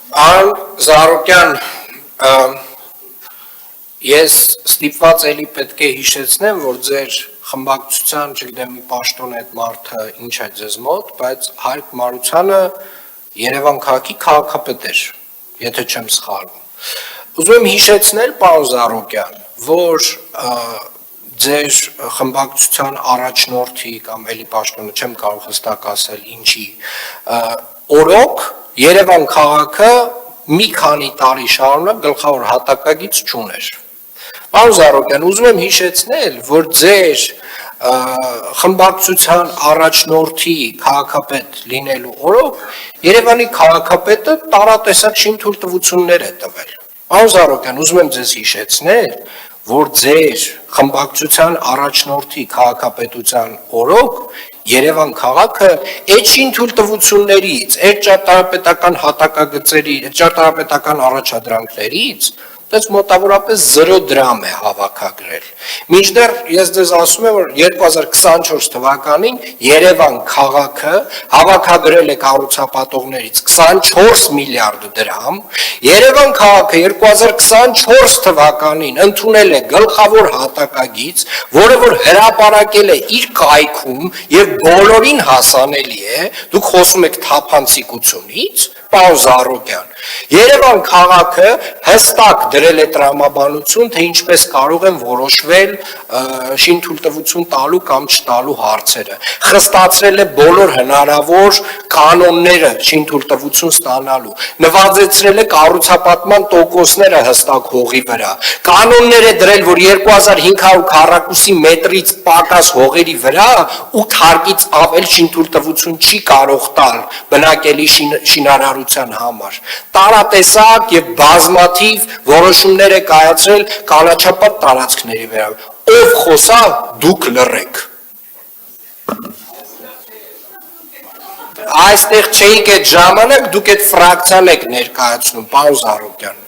Ան Զարուկյան, ես ստիպված էլի պետք է հիշեցնեմ, որ ձեր խմբակցության, չգիտեմ, մի պաշտոն այդ մարդը ինչ է ձեզ մոտ, բայց Հայկ Մարությանը Երևան քաղաքի քաղաքապետ էր, եթե չեմ սխալվում։ Ուզում եմ հիշեցնել, պարոն Զարուկյան, որ ձեր խմբակցության առաջնորդի կամ էլի պաշտոնը չեմ կարող հստակ ասել ինչի, օրոք Երևան քաղաքը մի քանի տարի շարունակ գլխավոր հատակագիծ չուներ։ Պարոն Զարուկյան, ուզում եմ հիշեցնել, որ ձեր խմբակցության առաջնորդի քաղաքապետ լինելու օրոք Երևանի քաղաքապետը տարատեսակ շինթույլտվություններ է տվել։ Պարոն Զարուկյան, ուզում եմ ձեզ հիշեցնել, որ ձեր խմբակցության առաջնորդի քաղաքապետության օրոք Երևան քաղաքը այդ շինթույլտվություններից, այդ ճարտարապետական հատակագծերի, այդ ճարտարապետական առաջադրանքներից դες մոտավորապես 0 դրամ է հավաքագրել։ Մինչդեռ ես ձեզ ասում եմ, որ 2024 թվականին Երևան քաղաքը հավաքագրել է կառուցապատողներից 24 միլիարդ դրամ, Երևան քաղաքը 2024 թվականին ընդունել է գլխավոր հատակագիծ, որը որ հրապարակել է իր կայքում եւ բոլորին հասանելի է, դուք խոսում եք թափանցիկությունից, պարոն Զարուկյան, Երևան քաղաքը հստակ դրել է տրամաբանություն, թե ինչպես կարող են որոշվել շինթույլտվություն տալու կամ չտալու հարցերը, խստացրել է բոլոր հնարավոր կանոնները շինթույլտվություն ստանալու, նվազեցրել է կառուցապատման տոկոսները հստակ հողի վրա, կանոններ է դրել, որ 2500 քառակուսի մետրից պակաս հողերի վրա 8 հարկից ավել շինթույլտվություն չի կարող տալ բնակելի շինարարության համար, տարատեսակ եւ բազմաթիվ որոշումներ է կայացրել կանաչապատ տարածքների վրա, ով խոսա դուք լռեք։ Այստեղ չէիք այդ ժամանակ, դուք այդ ֆրակցիան եք ներկայացնում, պարոն Զարուկյան։